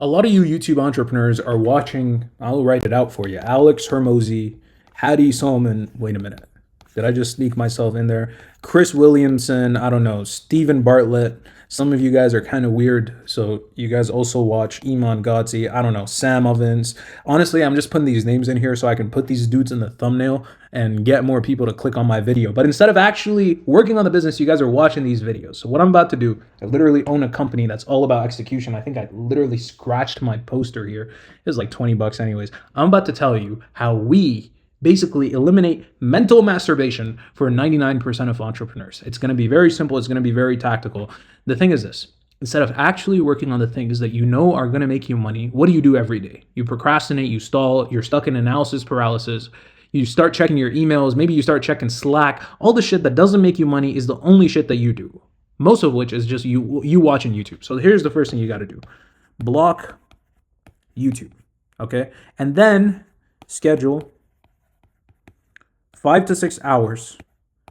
A lot of you YouTube entrepreneurs are watching. I'll write it out for you. Alex Hormozi, Hattie Solomon. Wait a minute. Did I just sneak myself in there? Chris Williamson. I don't know. Stephen Bartlett. Some of you guys are kind of weird. So you guys also watch Iman Gadzhi. I don't know. Sam Ovens. Honestly, I'm just putting these names in here so I can put these dudes in the thumbnail and get more people to click on my video. But instead of actually working on the business, you guys are watching these videos. So what I'm about to do, I literally own a company that's all about execution. I think I literally scratched my poster here. It was like 20 bucks anyways. I'm about to tell you how we basically eliminate mental masturbation for 99% of entrepreneurs. It's going to be very simple. It's going to be very tactical. The thing is this. Instead of actually working on the things that you know are going to make you money, what do you do every day? You procrastinate, you stall, you're stuck in analysis paralysis. You start checking your emails, maybe you start checking Slack. All the shit that doesn't make you money is the only shit that you do. Most of which is just you watching YouTube. So here's the first thing you got to do. Block YouTube, okay? And then schedule 5 to 6 hours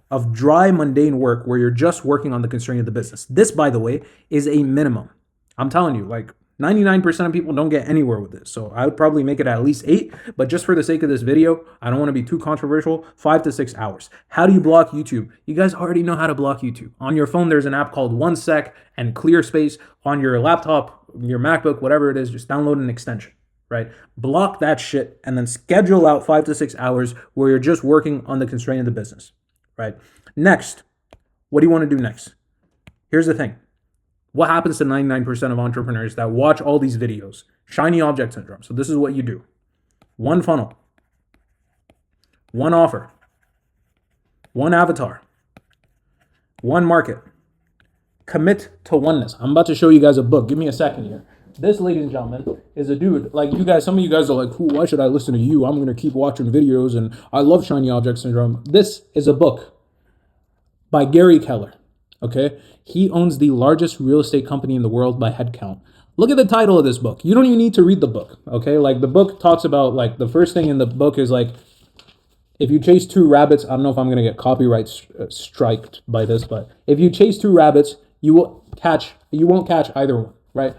of dry, mundane work where you're just working on the constraint of the business. This, by the way, is a minimum. I'm telling you, like 99% of people don't get anywhere with this. So I would probably make it at least 8, but just for the sake of this video, I don't want to be too controversial, 5 to 6 hours. How do you block YouTube? You guys already know how to block YouTube. On your phone, there's an app called OneSec and ClearSpace. On your laptop, your MacBook, whatever it is, just download an extension. Right? Block that shit and then schedule out 5 to 6 hours where you're just working on the constraint of the business, right? Next, what do you want to do next? Here's the thing. What happens to 99% of entrepreneurs that watch all these videos? Shiny object syndrome. So this is what you do. One funnel, one offer, one avatar, one market. Commit to oneness. I'm about to show you guys a book. Give me a second here. This, ladies and gentlemen, is a dude. Like you guys, some of you guys are like, why should I listen to you? I'm going to keep watching videos and I love shiny object syndrome. This is a book by Gary Keller. Okay. He owns the largest real estate company in the world by headcount. Look at the title of this book. You don't even need to read the book. Okay. Like the book talks about, like, the first thing in the book is like, if you chase 2 rabbits, I don't know if I'm going to get copyright striked by this, but if you chase 2 rabbits, you won't catch either one, right?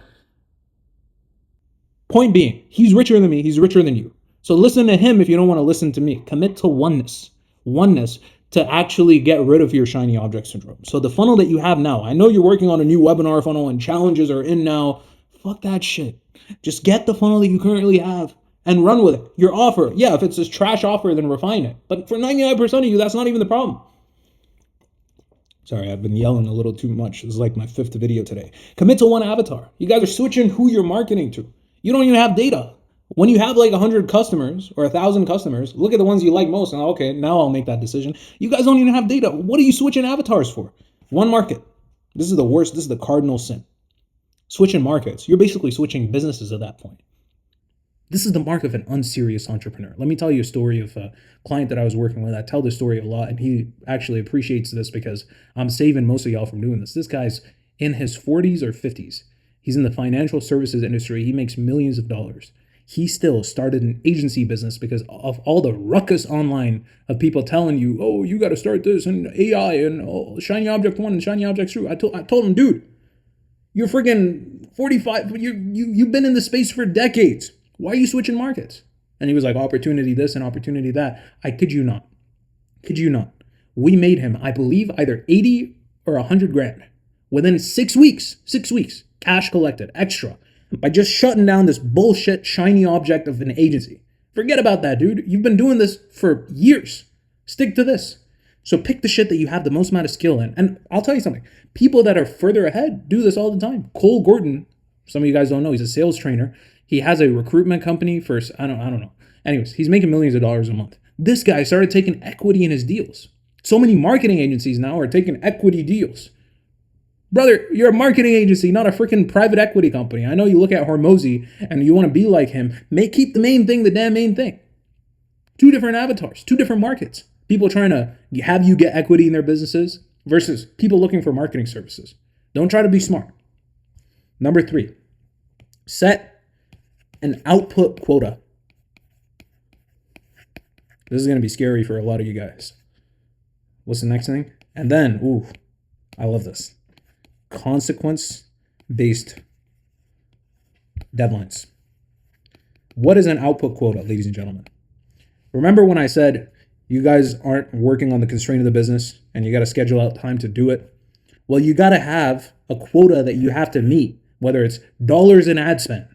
Point being, he's richer than me, he's richer than you. So listen to him if you don't want to listen to me. Commit to oneness. Oneness to actually get rid of your shiny object syndrome. So the funnel that you have now, I know you're working on a new webinar funnel and challenges are in now. Fuck that shit. Just get the funnel that you currently have and run with it. Your offer, yeah, if it's a trash offer, then refine it. But for 99% of you, that's not even the problem. Sorry, I've been yelling a little too much. This is like my 5th video today. Commit to one avatar. You guys are switching who you're marketing to. You don't even have data. When you have like 100 customers or 1,000 customers, look at the ones you like most and okay, now I'll make that decision. You guys don't even have data. What are you switching avatars for? One market. This is the worst. This is the cardinal sin. Switching markets. You're basically switching businesses at that point. This is the mark of an unserious entrepreneur. Let me tell you a story of a client that I was working with. I tell this story a lot and he actually appreciates this because I'm saving most of y'all from doing this. This guy's in his 40s or 50s. He's in the financial services industry. He makes millions of dollars. He still started an agency business because of all the ruckus online of people telling you, oh, you got to start this and AI and oh, shiny object 1 and shiny object 2. I told him, dude, you're freaking 45. You've been in this space for decades. Why are you switching markets? And he was like, opportunity this and opportunity that. I kid you not. Kid you not. We made him, I believe, either 80 or 100 grand within 6 weeks. 6 weeks. Cash collected, extra, by just shutting down this bullshit shiny object of an agency. Forget about that, dude. You've been doing this for years. Stick to this. So pick the shit that you have the most amount of skill in. And I'll tell you something. People that are further ahead do this all the time. Cole Gordon, some of you guys don't know, he's a sales trainer. He has a recruitment company for, I don't know. Anyways, he's making millions of dollars a month. This guy started taking equity in his deals. So many marketing agencies now are taking equity deals. Brother, you're a marketing agency, not a freaking private equity company. I know you look at Hormozi and you want to be like him. Keep the main thing the damn main thing. 2 different avatars, 2 different markets. People trying to have you get equity in their businesses versus people looking for marketing services. Don't try to be smart. Number 3, set an output quota. This is going to be scary for a lot of you guys. What's the next thing? And then, ooh, I love this. Consequence-based deadlines. What is an output quota, ladies and gentlemen? Remember when I said you guys aren't working on the constraint of the business and you got to schedule out time to do it? Well, you got to have a quota that you have to meet, whether it's dollars in ad spend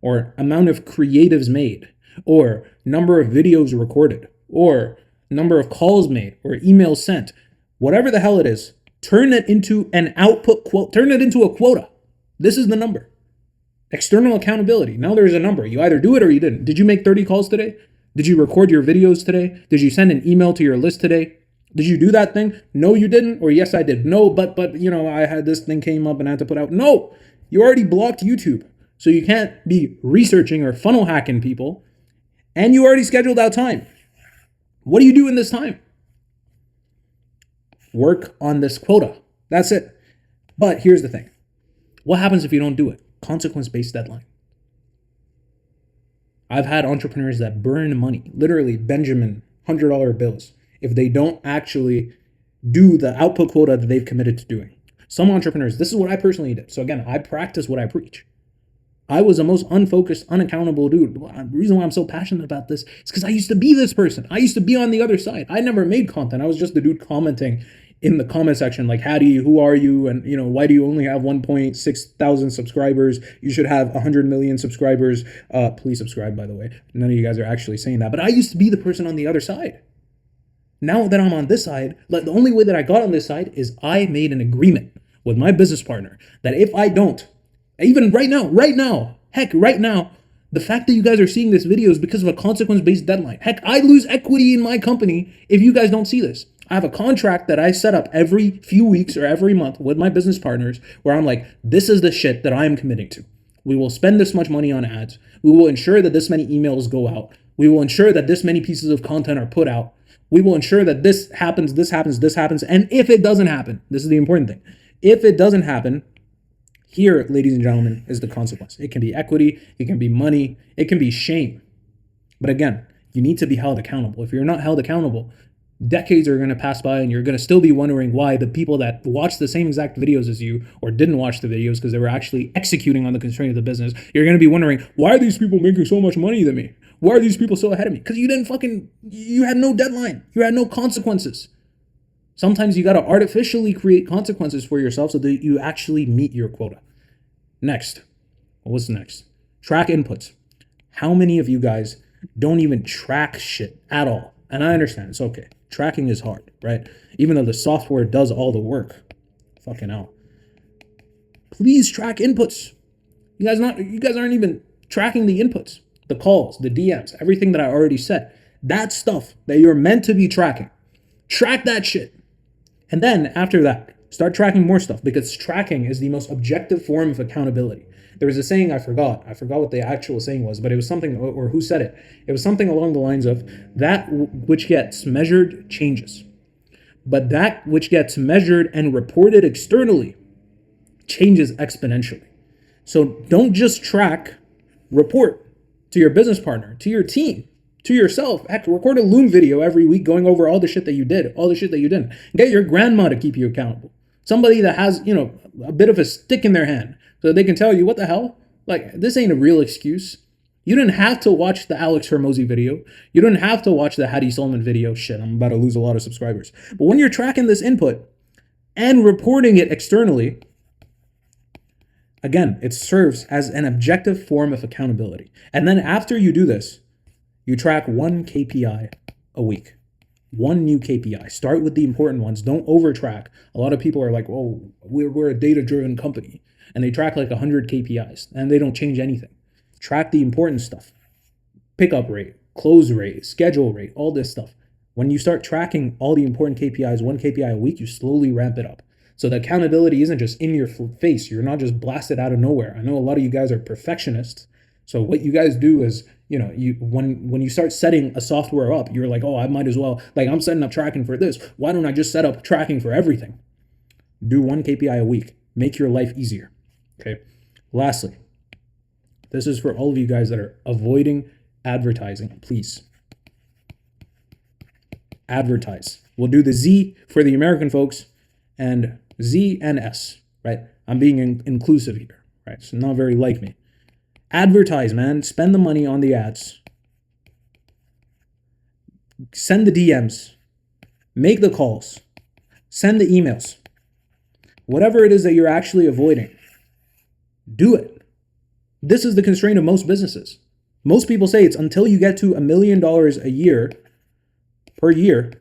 or amount of creatives made or number of videos recorded or number of calls made or emails sent, whatever the hell it is, turn it into an output quote, turn it into a quota. This is the number. External accountability. Now there's a number. You either do it or you didn't. Did you make 30 calls today? Did you record your videos today? Did you send an email to your list today? Did you do that thing? No, you didn't. Or yes, I did. No, but I had this thing came up and I had to put out. No, you already blocked YouTube. So you can't be researching or funnel hacking people. And you already scheduled out time. What do you do in this time? Work on this quota. That's it. But here's the thing. What happens if you don't do it? Consequence-based deadline. I've had entrepreneurs that burn money, literally Benjamin $100 bills, if they don't actually do the output quota that they've committed to doing. Some entrepreneurs, this is what I personally did. So again, I practice what I preach. I was the most unfocused, unaccountable dude. The reason why I'm so passionate about this is because I used to be this person. I used to be on the other side. I never made content. I was just the dude commenting in the comment section, like, Hattie, who are you? And, why do you only have 1.6 thousand subscribers? You should have 100 million subscribers. Please subscribe, by the way. None of you guys are actually saying that. But I used to be the person on the other side. Now that I'm on this side, like, the only way that I got on this side is I made an agreement with my business partner that if I don't, even right now, the fact that you guys are seeing this video is because of a consequence-based deadline. Heck, I lose equity in my company if you guys don't see this. I have a contract that I set up every few weeks or every month with my business partners where I'm like, this is the shit that I am committing to. We will spend this much money on ads. We will ensure that this many emails go out. We will ensure that this many pieces of content are put out. We will ensure that this happens. And if it doesn't happen, this is the important thing. If it doesn't happen, here, ladies and gentlemen, is the consequence. It can be equity. It can be money. It can be shame. But again, you need to be held accountable. If you're not held accountable, decades are going to pass by and you're going to still be wondering why the people that watched the same exact videos as you or didn't watch the videos because they were actually executing on the constraint of the business, you're going to be wondering, why are these people making so much money than me? Why are these people so ahead of me? Because you had no deadline. You had no consequences. Sometimes you got to artificially create consequences for yourself so that you actually meet your quota. Next. What's next? Track inputs. How many of you guys don't even track shit at all? And I understand, it's okay. Tracking is hard, right? Even though the software does all the work. Fucking hell. Please track inputs. You guys aren't even tracking the inputs, the calls, the DMs, everything that I already said. That stuff that you're meant to be tracking. Track that shit. And then after that, start tracking more stuff because tracking is the most objective form of accountability. There was a saying I forgot what the actual saying was, but it was something, or who said it? It was something along the lines of, that which gets measured changes, but that which gets measured and reported externally changes exponentially. So don't just track, report to your business partner, to your team, to yourself. Heck, record a Loom video every week going over all the shit that you did, all the shit that you didn't. Get your grandma to keep you accountable. Somebody that has, a bit of a stick in their hand so they can tell you, what the hell? Like, this ain't a real excuse. You didn't have to watch the Alex Hormozi video. You didn't have to watch the Hattie Solomon video. Shit, I'm about to lose a lot of subscribers. But when you're tracking this input and reporting it externally, again, it serves as an objective form of accountability. And then after you do this, you track one KPI a week. One new KPI. Start with the important ones. Don't overtrack. A lot of people are like, oh, we're a data-driven company. And they track like 100 KPIs and they don't change anything. Track the important stuff. Pickup rate, close rate, schedule rate, all this stuff. When you start tracking all the important KPIs, one KPI a week, you slowly ramp it up. So the accountability isn't just in your face. You're not just blasted out of nowhere. I know a lot of you guys are perfectionists. So what you guys do is, when you start setting a software up, you're like, oh, I might as well, like, I'm setting up tracking for this. Why don't I just set up tracking for everything? Do one KPI a week. Make your life easier. Okay. Lastly, this is for all of you guys that are avoiding advertising. Please advertise. We'll do the Z for the American folks and Z and S, right? I'm being inclusive here, right? So not very like me. Advertise, man. Spend the money on the ads. Send the DMs. Make the calls. Send the emails. Whatever it is that you're actually avoiding, do it. This is the constraint of most businesses. Most people say it's until you get to $1 million a year, per year,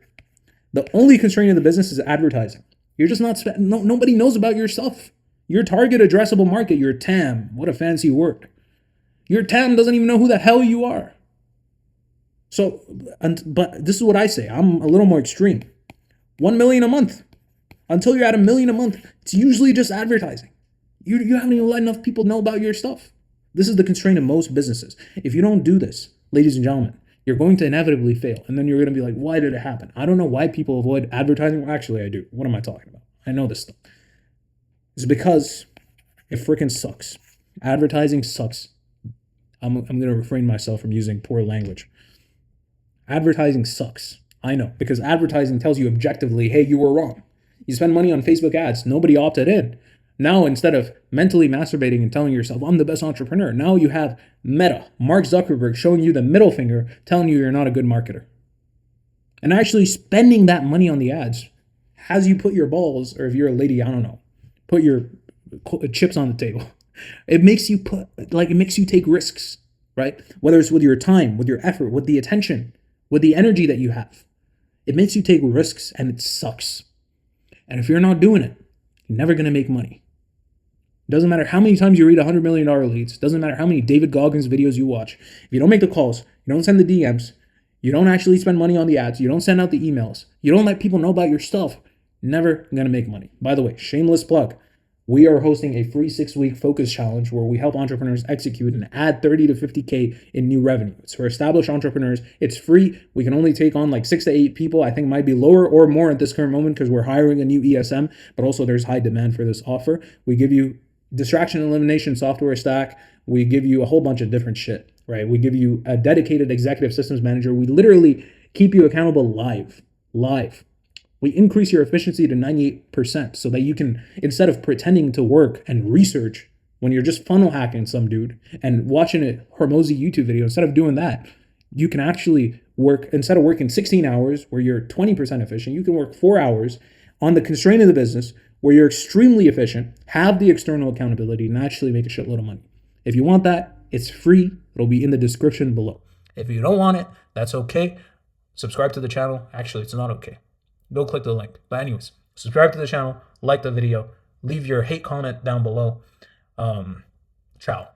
the only constraint of the business is advertising. You're just not, nobody knows about your stuff. Your target addressable market, your TAM, what a fancy word. Your TAM doesn't even know who the hell you are. So, but this is what I say. I'm a little more extreme. 1 million a month. Until you're at 1 million a month, it's usually just advertising. You haven't even let enough people know about your stuff. This is the constraint of most businesses. If you don't do this, ladies and gentlemen, you're going to inevitably fail. And then you're going to be like, why did it happen? I don't know why people avoid advertising. Well, actually, I do. What am I talking about? I know this stuff. It's because it freaking sucks. Advertising sucks. I'm going to refrain myself from using poor language. Advertising sucks. I know, because advertising tells you objectively, hey, you were wrong. You spend money on Facebook ads. Nobody opted in. Now, instead of mentally masturbating and telling yourself, I'm the best entrepreneur, now you have Meta, Mark Zuckerberg, showing you the middle finger, telling you you're not a good marketer. And actually spending that money on the ads has you put your balls, or if you're a lady, I don't know, put your chips on the table. It makes you take risks, right? Whether it's with your time, with your effort, with the attention, with the energy that you have. It makes you take risks, and it sucks. And if you're not doing it, you're never going to make money. Doesn't matter how many times you read $100 million leads. Doesn't matter how many David Goggins videos you watch. If you don't make the calls, you don't send the DMs, you don't actually spend money on the ads, you don't send out the emails, you don't let people know about your stuff, never going to make money. By the way, shameless plug. We are hosting a free 6-week focus challenge where we help entrepreneurs execute and add 30 to 50K in new revenue. It's for established entrepreneurs. It's free. We can only take on like 6 to 8 people. I think it might be lower or more at this current moment because we're hiring a new ESM, but also there's high demand for this offer. We give you distraction elimination software stack. We give you a whole bunch of different shit, right? We give you a dedicated executive systems manager. We literally keep you accountable live. We increase your efficiency to 98% so that you can, instead of pretending to work and research when you're just funnel hacking some dude and watching a Hormozi YouTube video, instead of doing that, you can actually work, instead of working 16 hours where you're 20% efficient, you can work 4 hours on the constraint of the business where you're extremely efficient, have the external accountability, and actually make a shitload of money. If you want that, it's free. It'll be in the description below. If you don't want it, that's okay. Subscribe to the channel. Actually, it's not okay. Go click the link. But anyways, subscribe to the channel, like the video, leave your hate comment down below. Ciao.